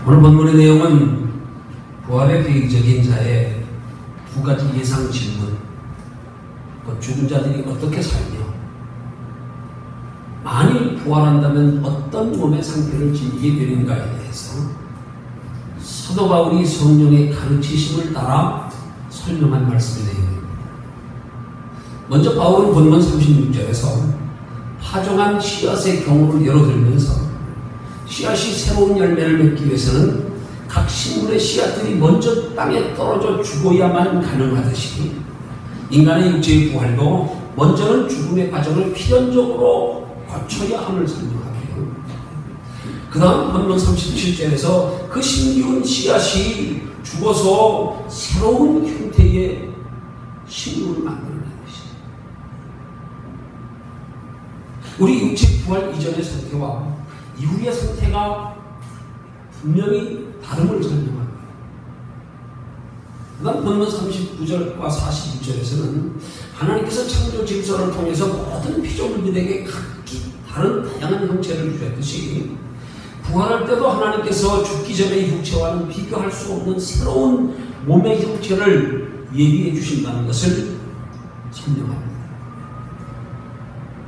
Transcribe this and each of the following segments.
오늘 본문의 내용은 부활의 비극적인 자의 두 가지 예상 질문, 죽은 자들이 어떻게 살며 만일 부활한다면 어떤 몸의 상태를 지니게 되는가에 대해서 사도 바울이 성령의 가르치심을 따라 설명한 말씀의 내용입니다. 먼저 바울은 본문 36절에서 파종한 씨앗의 경우를 열어들면서 씨앗이 새로운 열매를 맺기 위해서는 각 식물의 씨앗들이 먼저 땅에 떨어져 죽어야만 가능하듯이 인간의 육체의 부활도 먼저는 죽음의 과정을 필연적으로 거쳐야 함을 설명하고요. 그 다음 본문 37절에서 그 신기운 씨앗이 죽어서 새로운 형태의 식물을 만들어내는 것입니다. 우리 육체 부활 이전의 상태와 이후의 상태가 분명히 다름을 설명합니다. 그 다음 본문 39절과 42절에서는 하나님께서 창조 질서를 통해서 모든 피조물들에게 각기 다른 다양한 형체를 주셨듯이 부활할 때도 하나님께서 죽기 전의 육체와는 비교할 수 없는 새로운 몸의 형체를 예비해 주신다는 것을 설명합니다.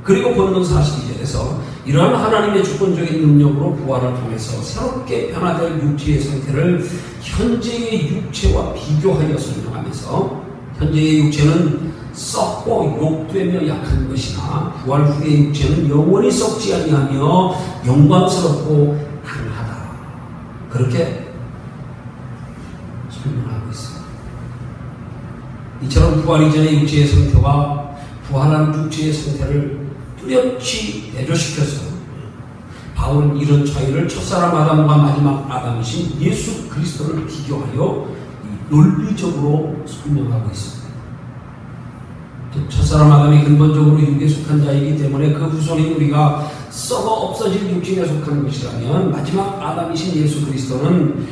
그리고 본문 42절에서 이러한 하나님의 주권적인 능력으로 부활을 통해서 새롭게 변화될 육체의 상태를 현재의 육체와 비교하여 설명하면서 현재의 육체는 썩고 욕되며 약한 것이나 부활 후의 육체는 영원히 썩지 아니하며 영광스럽고 강하다. 그렇게 설명하고 있습니다. 이처럼 부활 이전의 육체의 상태와 부활한 육체의 상태를 뚜렷이 대조시켜서 바울은 이런 차이를 첫사람 아담과 마지막 아담이신 예수 그리스도를 비교하여 논리적으로 설명하고 있습니다. 첫사람 아담이 근본적으로 육에 속한 자이기 때문에 그 후손인 우리가 썩어 없어질 육신에 속한 것이라면 마지막 아담이신 예수 그리스도는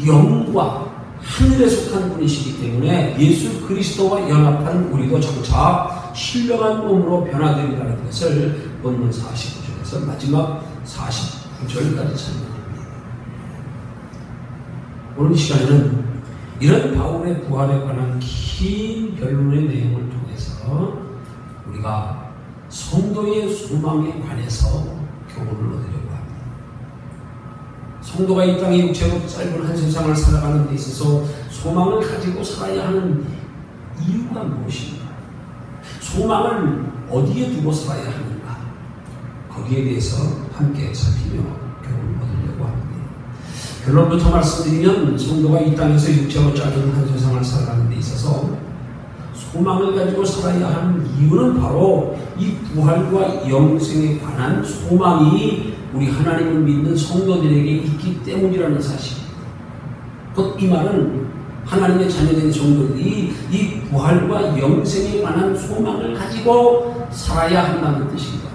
영과 하늘에 속한 분이시기 때문에 예수 그리스도와 연합한 우리도 장차 신령한 몸으로 변화되리라는 것을 본문 49절에서 마지막 49절까지 설명합니다. 오늘 시간에는 이런 바울의 부활에 관한 긴 변론의 내용을 통해서 우리가 성도의 소망에 관해서 교훈을 얻으려고 합니다. 성도가 이 땅의 육체로 짧은 한 세상을 살아가는 데 있어서 소망을 가지고 살아야 하는 이유가 무엇인가? 소망을 어디에 두고 살아야 하는가? 거기에 대해서 함께 살피며 교훈을 얻으려고 합니다. 결론부터 말씀드리면 성도가 이 땅에서 육체로 짧은 한 세상을 살아가는 데 있어서 소망을 가지고 살아야 하는 이유는 바로 이 부활과 영생에 관한 소망이 우리 하나님을 믿는 성도들에게 있기 때문이라는 사실입니다. 곧 이 말은 하나님의 자녀된 성도들이 이 부활과 영생에 관한 소망을 가지고 살아야 한다는 뜻입니다.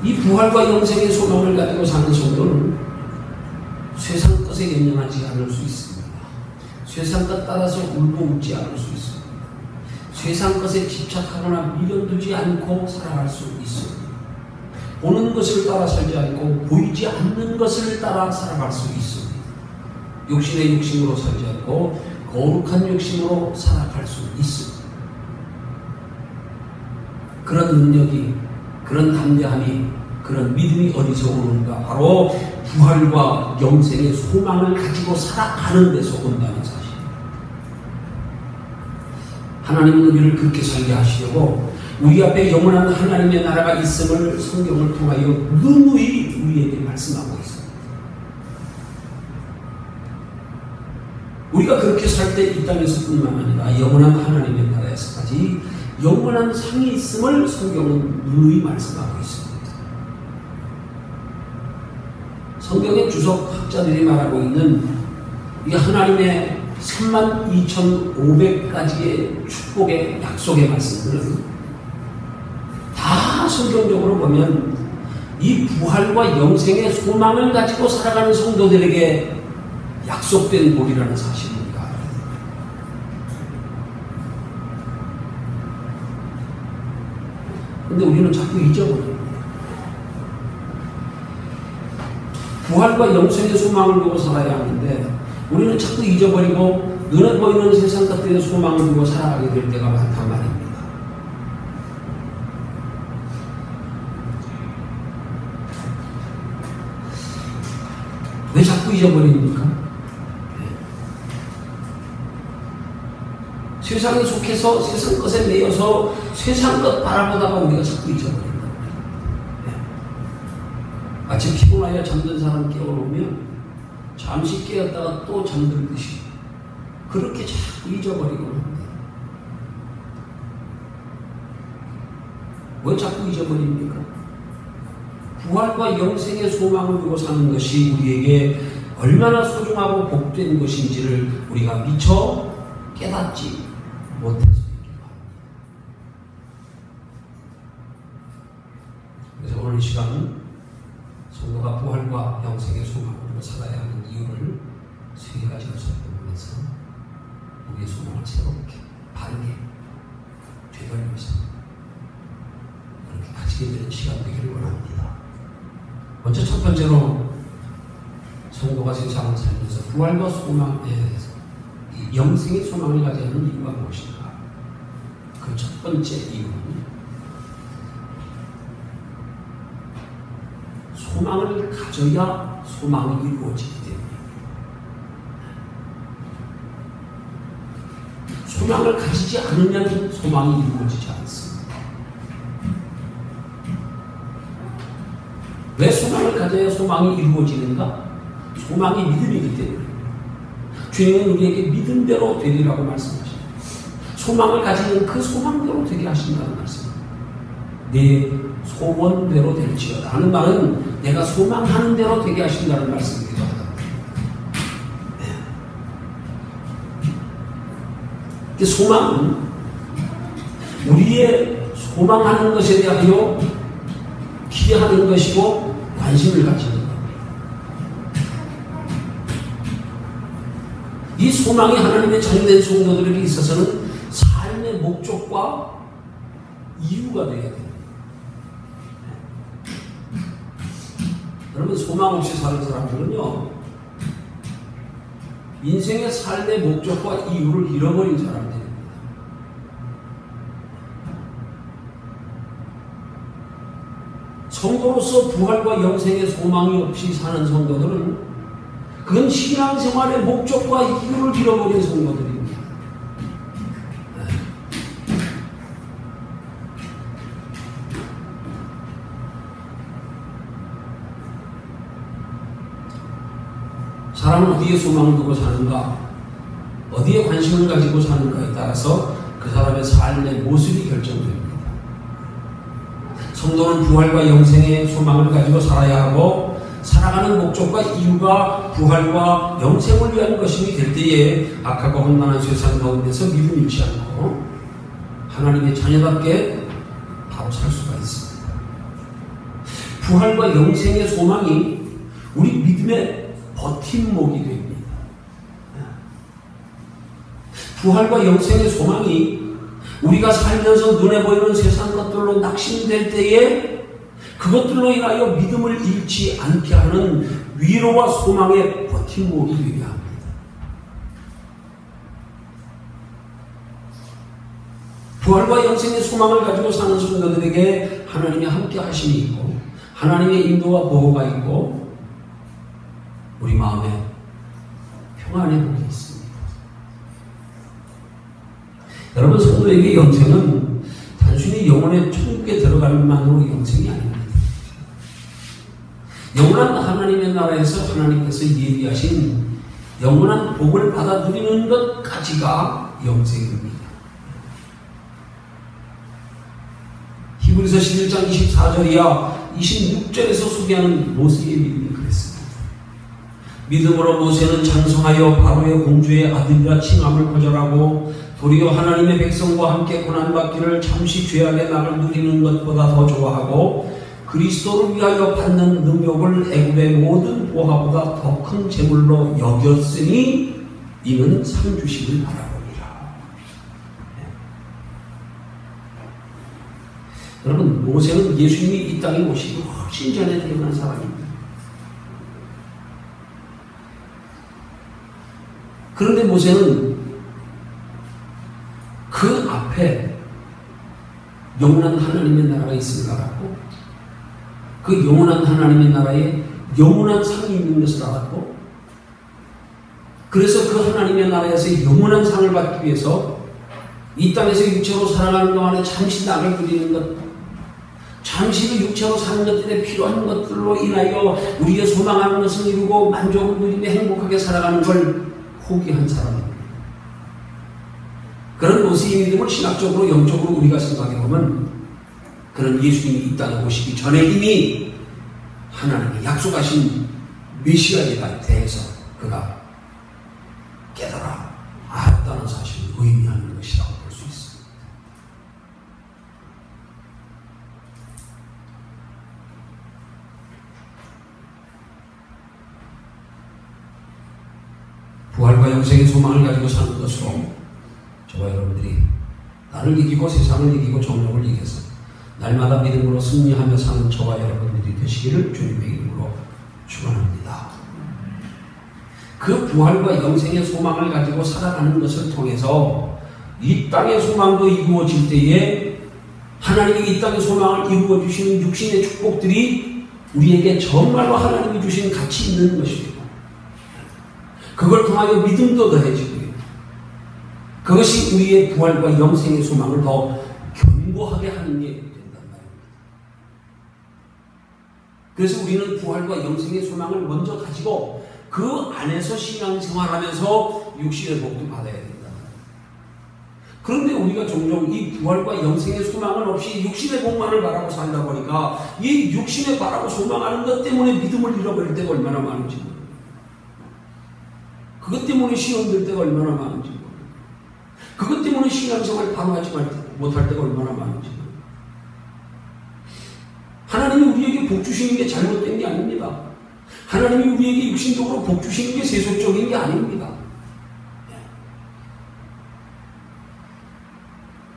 이 부활과 영생의 소망을 가지고 사는 성도는 세상 것에 연연하지 않을 수 있습니다. 세상 것 따라서 울고 웃지 않을 수 있습니다. 세상 것에 집착하거나 미련두지 않고 살아갈 수 있습니다. 보는 것을 따라 살지 않고 보이지 않는 것을 따라 살아갈 수 있습니다. 육신의 육신으로 살지 않고 거룩한 육신으로 살아갈 수 있습니다. 그런 능력이, 그런 담대함이, 그런 믿음이 어디서 오는가? 바로 부활과 영생의 소망을 가지고 살아가는 데서 온다는 사실입니다. 하나님은 우리를 그렇게 살게 하시려고 우리 앞에 영원한 하나님의 나라가 있음을 성경을 통하여 누누이 우리에게 말씀하고 있습니다. 우리가 그렇게 살 때 이 땅에서뿐만 아니라 영원한 하나님의 나라에서까지 영원한 상이 있음을 성경은 누누이 말씀하고 있습니다. 성경의 주석학자들이 말하고 있는 이 하나님의 32,500가지의 축복의 약속의 말씀들은 다 성경적으로 보면 이 부활과 영생의 소망을 가지고 살아가는 성도들에게 약속된 복이라는 사실입니다. 근데 우리는 자꾸 잊어버립니다. 부활과 영생의 소망을 두고 살아야 하는데 우리는 자꾸 잊어버리고 눈에 보이는 세상 것들의 소망을 두고 살아가게 될 때가 많단 말입니다. 왜 자꾸 잊어버립니까? 세상에 속해서 세상 것에 매여서 세상 것 바라보다가 우리가 자꾸 잊어버린다. 아침 피곤하여 잠든 사람 깨워놓으면 잠시 깨었다가 또 잠들듯이 그렇게 자꾸 잊어버리곤 합니다. 왜 자꾸 잊어버립니까? 부활과 영생의 소망을 두고 사는 것이 우리에게 얼마나 소중하고 복된 것인지를 우리가 미처 깨닫지 못해서이기도 합니다. 그래서 오늘 이 시간은 성도가 부활과 영생의 소망을 두고 살아야 하는 이유를 세 가지로 살펴보면서 우리의 소망을 새롭게 바르게 되돌리면서 그렇게 가지게 되는 시간 되기를 원합니다. 먼저 첫 번째로 성도가 세상을 살면서 부활과 소망에 대해서 이 영생의 소망을 가져야 하는 이유가 무엇인가? 그 첫 번째 이유는 소망을 가져야 소망이 이루어지기 때문입니다. 소망을 가지지 않으면 소망이 이루어지지 않습니다. 왜 소망을 가져야 소망이 이루어지는가? 소망이 믿음이기 때문입니다. 주님은 우리에게 믿음대로 되리라고 말씀하십니다. 소망을 가지는 그 소망대로 되게 하신다는 말씀입니다. 내 소원대로 될지어다 하는 말은 내가 소망하는 대로 되게 하신다는 말씀이기도 하다. 네. 소망은 우리의 소망하는 것에 대하여 기대하는 것이고 관심을 가지는 겁니다. 이 소망이 하나님의 자녀된 성도들에게 있어서는 삶의 목적과 이유가 되어야 됩니다. 여러분, 소망 없이 사는 사람들은요, 인생의 삶의 목적과 이유를 잃어버린 사람들입니다. 성도로서 부활과 영생의 소망이 없이 사는 성도들은 그건 신앙생활의 목적과 이유를 잃어버린 성도들입니다. 사람은 어디에 소망을 두고 사는가, 어디에 관심을 가지고 사는가에 따라서 그 사람의 삶의 모습이 결정됩니다. 성도는 부활과 영생의 소망을 가지고 살아야 하고 살아가는 목적과 이유가 부활과 영생을 위한 것임이 될 때에 악하고 험난한 세상 가운데서 믿음 잃지 않고 하나님의 자녀답게 바로 살 수가 있습니다. 부활과 영생의 소망이 우리 믿음의 버팀목이 됩니다. 부활과 영생의 소망이 우리가 살면서 눈에 보이는 세상 것들로 낙심될 때에 그것들로 인하여 믿음을 잃지 않게 하는 위로와 소망의 버팀목이 되어야 합니다. 부활과 영생의 소망을 가지고 사는 성도들에게 하나님의 함께 하심이 있고 하나님의 인도와 보호가 있고 우리 마음에 평안의 복이 있습니다. 여러분, 성도에게 영생은 단순히 영혼의 천국에 들어가는 만으로 영생이 아닙니다. 영원한 하나님의 나라에서 하나님께서 예비하신 영원한 복을 받아 누리는 것까지가 영생입니다. 히브리서 11장 24절 이하 26절에서 소개하는 모세의 믿음이 그랬습니다. 믿음으로 모세는 장성하여 바로의 공주의 아들이라 칭함을 거절하고 도리어 하나님의 백성과 함께 고난받기를 잠시 죄악의 낙을 누리는 것보다 더 좋아하고 그리스도를 위하여 받는 능력을 애굽의 모든 보화보다 더 큰 재물로 여겼으니 이는 상 주심을 바라보니라. 여러분, 모세는 예수님이 이 땅에 오시기 훨씬 전에 태어난 사람입니다. 그런데 모세는 그 앞에 영원한 하나님의 나라가 있음을 알았고, 그 영원한 하나님의 나라에 영원한 상이 있는 것을 알았고, 그래서 그 하나님의 나라에서 영원한 상을 받기 위해서 이 땅에서 육체로 살아가는 동안에 잠시 낙을 그리는 것, 잠시 그 육체로 사는 것들에 필요한 것들로 인하여 우리의 소망하는 것을 이루고 만족을 누리며 행복하게 살아가는 걸 포기한 사람입니다. 그런 모세의 믿음을 신학적으로 영적으로 우리가 생각해 보면, 그런 예수님이 이 땅에 오시기 전에 이미 하나님이 약속하신 메시아에 대해서 그가 깨달아 알았다는 사실을 의미하는 것이라고 볼 수 있습니다. 부활과 영생의 소망을 가지고 사는 것으로 저와 여러분들이 나를 이기고 세상을 이기고 정욕을 이겨서 날마다 믿음으로 승리하며 사는 저와 여러분들이 되시기를 주님의 이름으로 축원합니다. 그 부활과 영생의 소망을 가지고 살아가는 것을 통해서 이 땅의 소망도 이루어질 때에 하나님이 이 땅의 소망을 이루어 주시는 육신의 축복들이 우리에게 정말로 하나님이 주신 가치 있는 것이고, 그걸 통하여 믿음도 더해지고요. 그것이 우리의 부활과 영생의 소망을 더 견고하게 하는 게 된단 말입니다. 그래서 우리는 부활과 영생의 소망을 먼저 가지고 그 안에서 신앙생활하면서 육신의 복도 받아야 된다. 그런데 우리가 종종 이 부활과 영생의 소망은 없이 육신의 복만을 바라고 살다 보니까 이 육신에 바라고 소망하는 것 때문에 믿음을 잃어버릴 때가 얼마나 많은지 모릅니다. 그것 때문에 시험 들 때가 얼마나 많은지 모릅니다. 그것 때문에 신앙생활 바로 하지 못할 때가 얼마나 많은지 모릅니다. 하나님이 우리에게 복 주시는 게 잘못된 게 아닙니다. 하나님이 우리에게 육신적으로 복 주시는 게 세속적인 게 아닙니다.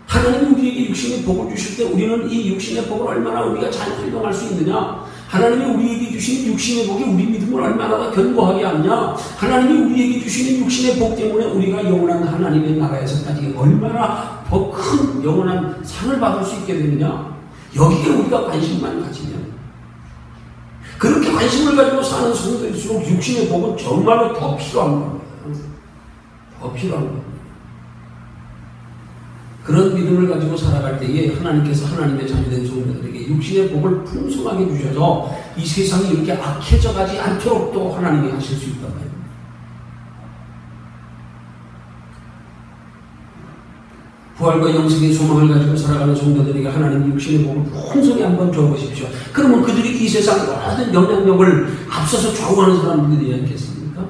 하나님이 우리에게 육신의 복을 주실 때 우리는 이 육신의 복을 얼마나 우리가 잘 활용할 수 있느냐, 하나님이 우리에게 주신 육신의 복이 우리 믿음을 얼마나 더 견고하게 하느냐, 하나님이 우리에게 주시는 육신의 복 때문에 우리가 영원한 하나님의 나라에서까지 얼마나 더 큰 영원한 상을 받을 수 있게 되느냐, 여기에 우리가 관심만 가지면, 그렇게 관심을 가지고 사는 성도일수록 육신의 복은 정말로 더 필요한 겁니다. 더 필요한 겁니다. 그런 믿음을 가지고 살아갈 때에 하나님께서 하나님의 자녀된 성도들에게 육신의 복을 풍성하게 주셔서 이 세상이 이렇게 악해져 가지 않도록 또 하나님이 하실 수 있단 말입니다. 부활과 영생의 소망을 가지고 살아가는 성도들에게 하나님 육신의 복을 풍성히 한번 줘보십시오. 그러면 그들이 이 세상 모든 영향력을 앞서서 좌우하는 사람들이 되지 않겠습니까?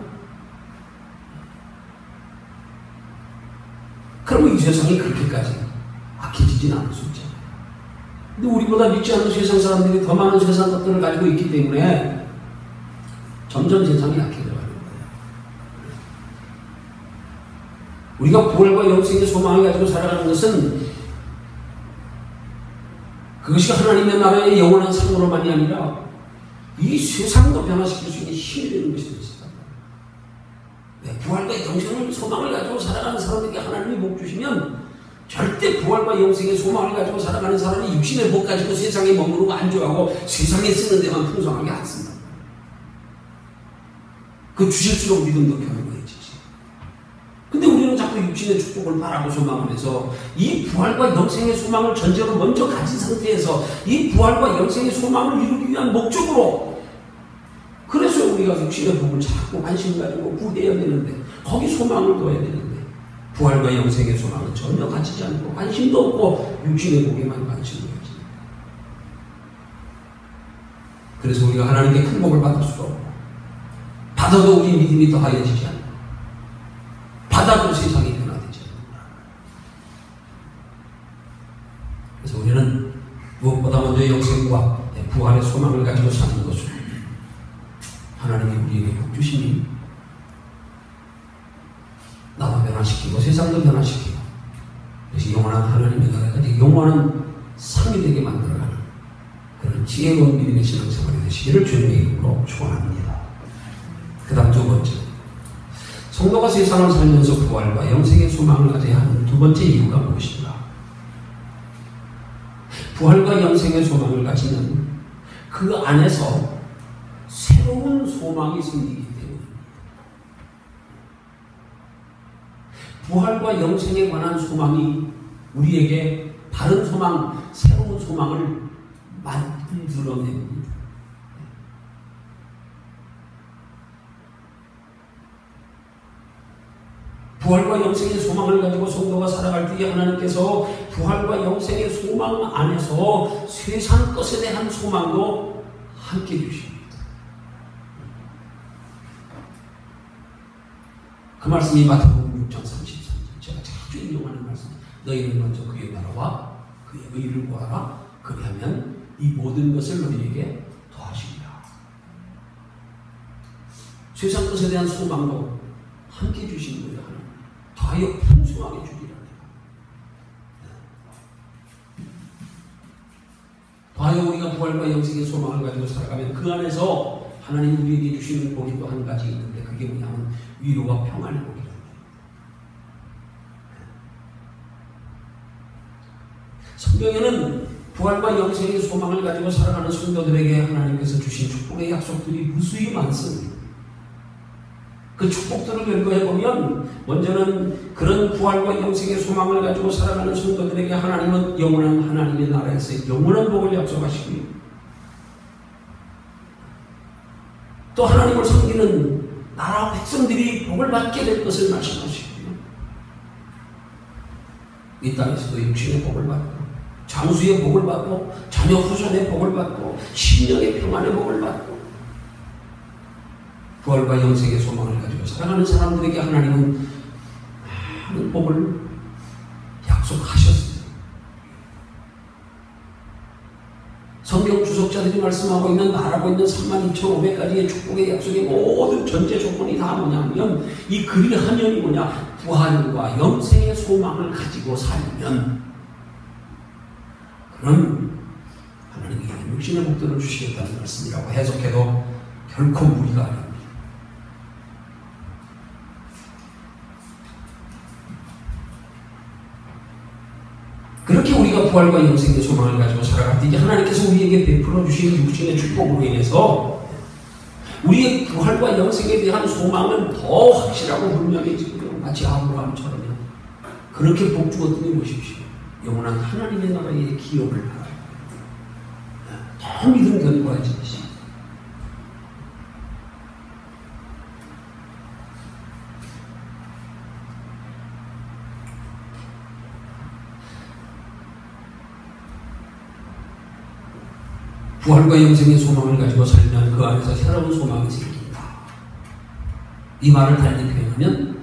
그러면 이 세상이 그렇게까지 악해지진 않을 수 있잖아요. 근데 우리보다 믿지 않는 세상 사람들이 더 많은 세상 것들을 가지고 있기 때문에 점점 세상이 약해져 가는 거예요. 우리가 부활과 영생의 소망을 가지고 살아가는 것은 그것이 하나님의 나라의 영원한 상으로만이 아니라 이 세상도 변화시킬 수 있는 힘이 되는 것이 되겠습니다. 부활과 영생의 소망을 가지고 살아가는 사람에게 하나님이 복 주시면 절대 부활과 영생의 소망을 가지고 살아가는 사람이 육신의 복 가지고 세상에 머무르고 안주하고 세상에 쓰는 데만 풍성하게 안 쓴다. 그 주실수록 믿음도 견고해지지. 근데 우리는 자꾸 육신의 축복을 바라고 소망하면서 이 부활과 영생의 소망을 전제로 먼저 가진 상태에서 이 부활과 영생의 소망을 이루기 위한 목적으로, 그래서 우리가 육신의 복을 자꾸 관심 가지고 구해야 되는데 거기 소망을 둬야 되는데 부활과 영생의 소망은 전혀 가지지 않고 관심도 없고 육신의 복에만 관심을 가집니다. 그래서 우리가 하나님께 큰 복을 받을 수가 없고, 받아도 우리 믿음이 더하여지지 않고, 받아도 세상이 변화되지 않는다. 그래서 우리는 무엇보다 먼저 영생과 부활의 소망을 가지고 사는 것으로 하나님이 우리에게 복 주시니 나도 변화시키고 세상도 변화시키고, 그래서 영원한 하나님의 나라까지 영원한 상이 되게 만들어가는 그런 지혜로운 믿음의 신앙생활이 되시기를 주님의 이름으로 축원합니다. 그 다음 두 번째, 성도가 세상을 살면서 부활과 영생의 소망을 가져야 하는 두 번째 이유가 무엇인가? 부활과 영생의 소망을 가지는 그 안에서 새로운 소망이 생기기 때문입니다. 부활과 영생에 관한 소망이 우리에게 바른 소망, 새로운 소망을 만들어냅니다. 부활과 영생의 소망을 가지고 성도가 살아갈 때에 하나님께서 부활과 영생의 소망 안에서 세상 것에 대한 소망도 함께 주십니다. 그 말씀이 마태복음 6장 33절 제가 자주 인용하는 말씀. 너희는 먼저 그의 나라와 그의 의를 구하라. 그리하면 이 모든 것을 너희에게 더하시리라. 세상 것에 대한 소망도 함께 주시는 거예요. 더하여 풍성하게 주리라. 더하여 우리가 부활과 영생의 소망을 가지고 살아가면 그 안에서 하나님 우리에게 주시는 복이 또 한 가지 있는데 그게 뭐냐면 위로와 평안의 복이랍니다. 성경에는 부활과 영생의 소망을 가지고 살아가는 성도들에게 하나님께서 주신 축복의 약속들이 무수히 많습니다. 그 축복들을 결과해보면 먼저는 그런 부활과 영생의 소망을 가지고 살아가는 성도들에게 하나님은 영원한 하나님의 나라에서 영원한 복을 약속하시고요. 또 하나님을 섬기는 나라 백성들이 복을 받게 될 것을 말씀하시고요. 이 땅에서도 육신의 복을 받고 장수의 복을 받고 자녀 후손의 복을 받고 심령의 평안의 복을 받고 부활과 영생의 소망을 가지고 살아가는 사람들에게 하나님은 많은 복을 약속하셨습니다. 성경 주석자들이 말씀하고 있는 말하고 있는 32,500가지의 축복의 약속의 모든 전제 조건이 다 뭐냐면 이 그리하면이 뭐냐? 부활과 영생의 소망을 가지고 살면 그럼 하나님이 육신의 복들을 주시겠다는 말씀이라고 해석해도 결코 무리가 아닙니다. 그렇게 우리가 부활과 영생의 소망을 가지고 살아갈 때 이제 하나님께서 우리에게 베풀어 주신 육신의 축복으로 인해서 우리의 부활과 영생에 대한 소망은 더 확실하고 분명해지고요. 마치 아브라함처럼요. 그렇게 복 주었더니 보십시오. 영원한 하나님의 나라의 기업을 바라요. 더 믿음 견고해지듯이. 부활과 영생의 소망을 가지고 살면 그 안에서 새로운 소망이 생긴다. 이 말을 달리 표현하면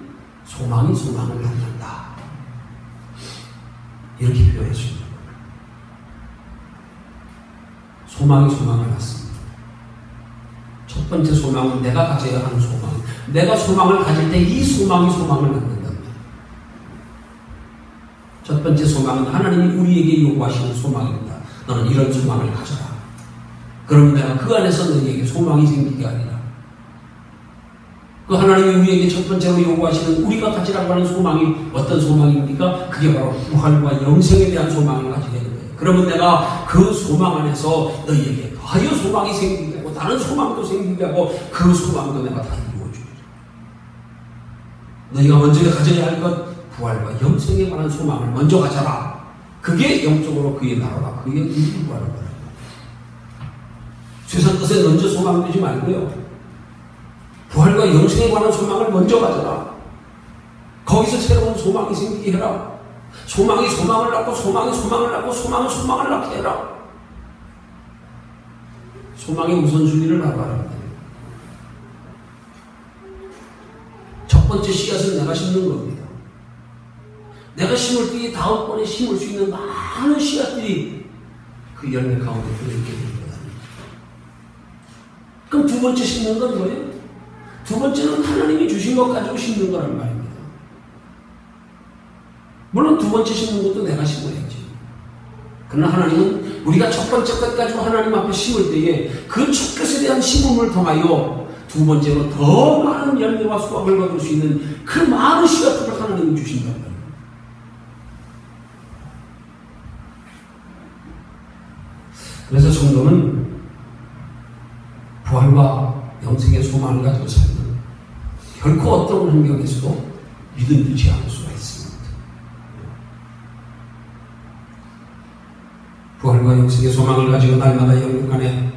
소망이 소망을 갖는다. 이렇게 표현했습니다. 소망이 소망을 갖습니다. 첫 번째 소망은 내가 가져야 하는 소망. 내가 소망을 가질 때 이 소망이 소망을 갖는다. 첫 번째 소망은 하나님이 우리에게 요구하시는 소망입니다. 너는 이런 소망을 가져라. 그럼 내가 그 안에서 너희에게 소망이 생기게 하리라. 그 하나님이 우리에게 첫 번째로 요구하시는 우리가 가지라고 하는 소망이 어떤 소망입니까? 그게 바로 부활과 영생에 대한 소망을 가지게 되는 거예요. 그러면 내가 그 소망 안에서 너희에게 더하여 소망이 생기게 하고 다른 소망도 생기게 하고 그 소망도 내가 다 이루어주리라. 너희가 먼저 가져야 할 것 부활과 영생에 관한 소망을 먼저 가져라. 그게 영적으로 그의 나라와 그의 의를 구하는 거예요. 세상 것에 먼저 소망 두지 말고요. 부활과 영생에 관한 소망을 먼저 가져라. 거기서 새로운 소망이 생기게 해라. 소망이 소망을 낳고 소망이 소망을 낳고 소망은 소망을 낳게 해라. 소망의 우선순위를 알아라. 첫 번째 씨앗은 내가 심는 겁니다. 내가 심을 때 다음번에 심을 수 있는 많은 씨앗들이 그 열매 가운데 들어있게 됩니다. 그럼 두 번째 심는 건 뭐예요? 두 번째는 하나님이 주신 것 가지고 심는 거란 말입니다. 물론 두 번째 심는 것도 내가 심어야지. 그러나 하나님은 우리가 첫 번째 것 가지고 하나님 앞에 심을 때에 그 첫 것에 대한 심음을 통하여 두 번째로 더 많은 열매와 수확을 거둘 수 있는 그 많은 씨앗들을 하나님이 주신다는 거예요. 그래서 성도는 부활과 영생의 소망을 가지고 살면 결코 어떤 환경에서도 믿음 잃지 않을 수가 있습니다. 부활과 영생의 소망을 가지고 날마다 영육간에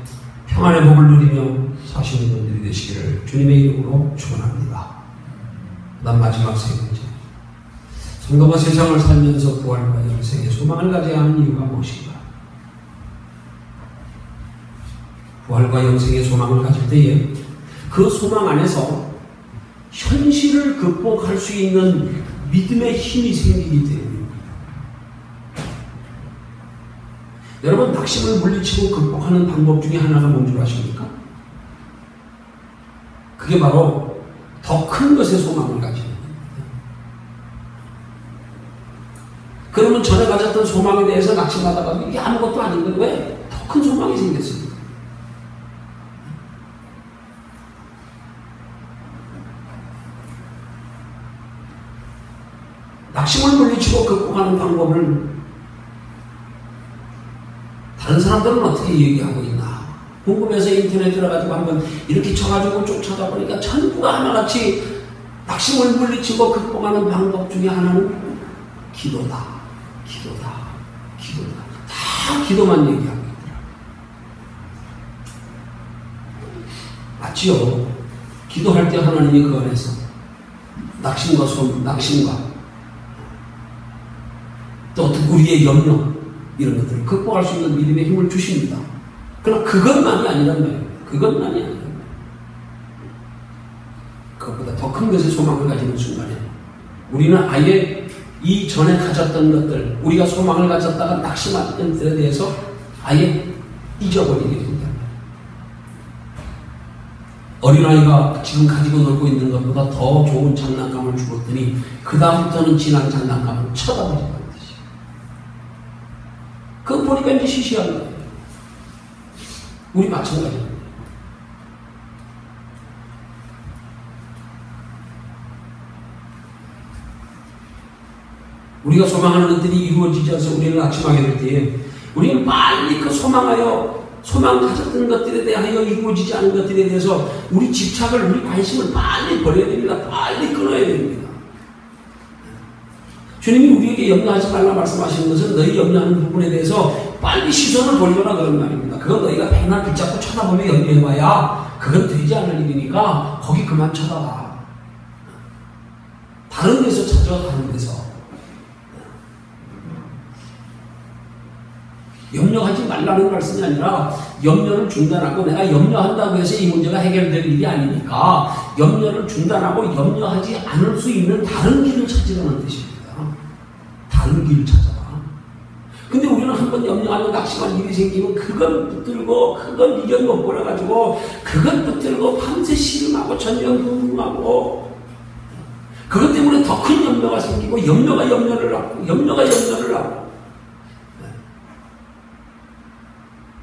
평안의 복을 누리며 사시는 분들이 되시기를 주님의 이름으로 축원합니다. 그다음 마지막 세 번째, 성도가 세상을 살면서 부활과 영생의 소망을 가져야 하는 이유가 무엇인가? 부활과 영생의 소망을 가질 때에 그 소망 안에서 현실을 극복할 수 있는 믿음의 힘이 생기기 때문입니다. 여러분, 낙심을 물리치고 극복하는 방법 중에 하나가 뭔지 아십니까? 그게 바로 더 큰 것에 소망을 가지는 겁니다. 그러면 전에 가졌던 소망에 대해서 낙심하다가 이게 아무것도 아닌 거예요. 왜? 더 큰 소망이 생겼습니다. 낙심을 물리치고 극복하는 방법을 다른 사람들은 어떻게 얘기하고 있나 궁금해서 인터넷에 들어가지고 한번 이렇게 쳐가지고 쭉 찾아보니까 전부가 하나같이 낙심을 물리치고 극복하는 방법 중에 하나는 기도다. 다 기도만 얘기하고 있더라. 맞지요? 기도할 때 하나님이 그 안에서 낙심과 또 우리의 염려 이런 것들을 극복할 수 있는 믿음의 힘을 주십니다. 그러나 그것만이 아니란 말이에요. 그것만이 아니란 말이에요. 그것보다 더 큰 것에 소망을 가지는 순간에 우리는 아예 이 전에 가졌던 것들, 우리가 소망을 가졌다가 낙심했던 것들에 대해서 아예 잊어버리게 됩니다. 어린아이가 지금 가지고 놀고 있는 것보다 더 좋은 장난감을 주었더니 그 다음부터는 지난 장난감을 쳐다보지 않아요. 그거 보니까 이제 시시한 거예요. 우리 마찬가지입니다. 우리가 소망하는 것들이 이루어지지 않아서 우리는 낙심하게 될 때에 우리는 빨리 그 소망 가졌던 것들에 대하여 이루어지지 않은 것들에 대해서 우리 집착을, 우리 관심을 빨리 버려야 됩니다. 빨리 끊어야 됩니다. 주님이 우리에게 염려하지 말라 말씀하시는 것은 너희 염려하는 부분에 대해서 빨리 시선을 돌려라 그런 말입니다. 그건 너희가 백날 붙잡고 쳐다보며 염려해봐야 그건 되지 않을 일이니까 거기 그만 쳐다봐. 다른 데서 찾아, 다른 데서. 염려하지 말라는 말씀이 아니라 염려를 중단하고 내가 염려한다고 해서 이 문제가 해결될 일이 아니니까 염려를 중단하고 염려하지 않을 수 있는 다른 길을 찾으라는 뜻입니다. 다른 길을 찾아라. 근데 우리는 한번 염려하면 낙심한 일이 생기면 그걸 붙들고 그걸 이겨 못 버려가지고 그걸 붙들고 밤새 씨름하고 전전긍긍하고 그것 때문에 더 큰 염려가 생기고 염려가 염려를 낳고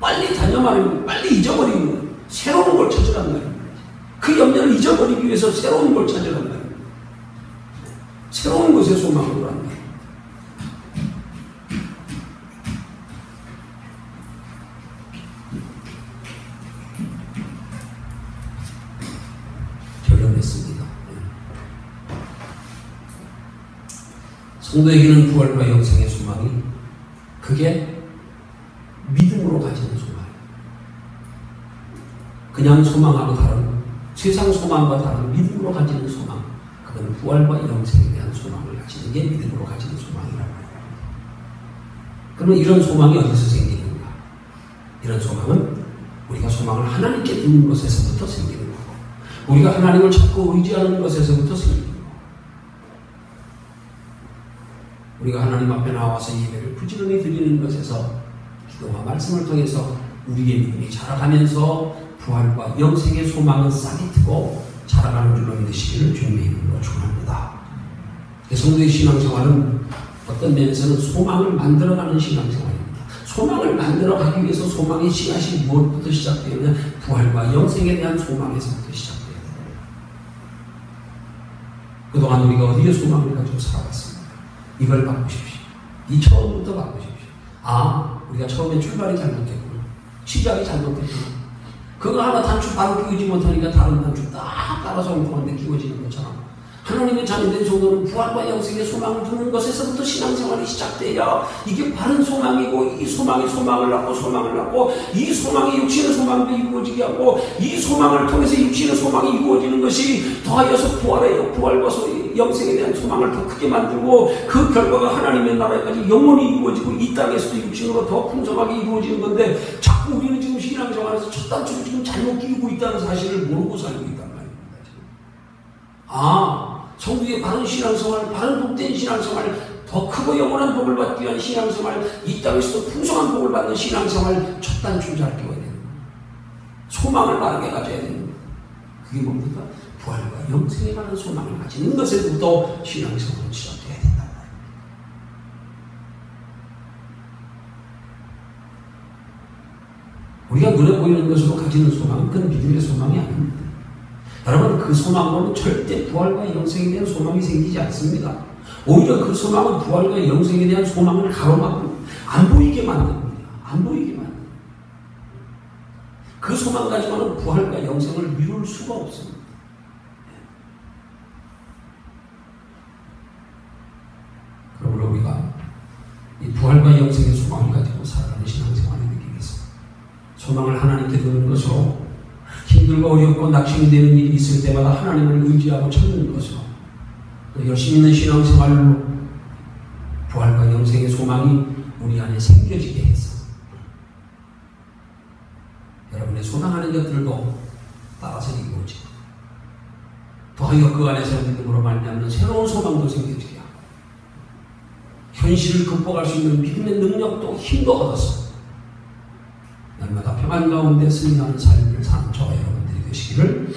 빨리 다녀 말입니다. 빨리 잊어버리고 새로운 걸 찾으란 말입니다. 그 염려를 잊어버리기 위해서 새로운 걸 찾으란 말입니다. 새로운 것에 소망을 두란 말입니다. 결론했습니다. 성도에게는 부활과 영생의 소망이 그게 믿음으로 가지는 소망. 그냥 소망하고 다른 세상 소망과 다른 믿음으로 가지는 소망. 그건 부활과 영생에 대한 소망을 가지는 게 믿음으로 가지는 소망이라고 합니다. 그러면 이런 소망이 어디서 생기는가? 이런 소망은 우리가 소망을 하나님께 두는 것에서부터 생기는 거고 우리가 하나님을 찾고 의지하는 것에서부터 생기는 거고 우리가 하나님 앞에 나와서 예배를 부지런히 드리는 것에서 기도와 말씀을 통해서 우리의 믿음이 자라가면서 부활과 영생의 소망은 싹이 트고 자라가는 줄로 믿으시기를 주님의 이름으로 축원합니다. 성도의 신앙생활은 어떤 면에서는 소망을 만들어가는 신앙생활입니다. 소망을 만들어가기 위해서 소망의 씨앗이 무엇부터 시작되느냐? 부활과 영생에 대한 소망에서부터 시작돼요. 그동안 우리가 어디에 소망을 가지고 살아왔습니까? 이걸 바꾸십시오. 이 처음부터 바꾸십시오. 아, 우리가 처음에 출발이 잘못됐구나. 시작이 잘못됐구나. 그거 하나 단추 바로 끼우지 못하니까 다른 단추 딱 따라서 엉뚱한데 끼워지는 것처럼 하나님의 자녀된 성도는 부활과 영생의 소망을 두는 것에서부터 신앙생활이 시작돼야 이게 바른 소망이고, 이 소망이 소망을 낳고 소망을 낳고, 이 소망이 육신의 소망도 이루어지게 하고, 이 소망을 통해서 육신의 소망이 이루어지는 것이 더하여서 부활과 영생에 대한 소망을 더 크게 만들고, 그 결과가 하나님의 나라에까지 영원히 이루어지고 이 땅에서도 육신으로 더 풍성하게 이루어지는 건데, 자꾸 우리는 지금 신앙생활에서 첫 단추를 지금 잘못 끼우고 있다는 사실을 모르고 살고 있단 말입니다. 아, 성도의 바른 신앙생활, 바른 복된 신앙생활, 더 크고 영원한 복을 받기 위한 신앙생활, 이 땅에서도 풍성한 복을 받는 신앙생활 첫 단추를 잘 끼워야 되는 거예요. 소망을 바르게 가져야 되는 거예요. 그게 뭡니까? 부활과 영생에 관한 소망을 가지는 것에부터 신앙생활은 시작돼야 된다. 우리가 눈에 보이는 것으로 가지는 소망은 그건 믿음의 소망이 아닙니다. 여러분, 그 소망으로는 절대 부활과 영생에 대한 소망이 생기지 않습니다. 오히려 그 소망은 부활과 영생에 대한 소망을 가로막고 안 보이게 만듭니다. 안 보이게 만듭니다. 그 소망 가지고는 부활과 영생을 이룰 수가 없습니다. 그러므로 우리가 이 부활과 영생의 소망을 가지고 살아가는 신앙생활을 느끼기 위해서 소망을 하나님께 두는 것으로, 힘들고 어렵고 낙심이 되는 일이 있을 때마다 하나님을 의지하고 찾는 것으로, 또 열심히 있는 신앙생활로 부활과 영생의 소망이 우리 안에 생겨지게 해서 여러분의 소망하는 것들도 따라서 이루어지고, 더하여 그 안에서 믿음으로 말미암는 새로운 소망도 생겨지게 하고, 현실을 극복할 수 있는 믿음의 능력도 힘도 얻어서 날마다 평안 가운데 승리하는 삶을 사는 저와 여러분들이 되시기를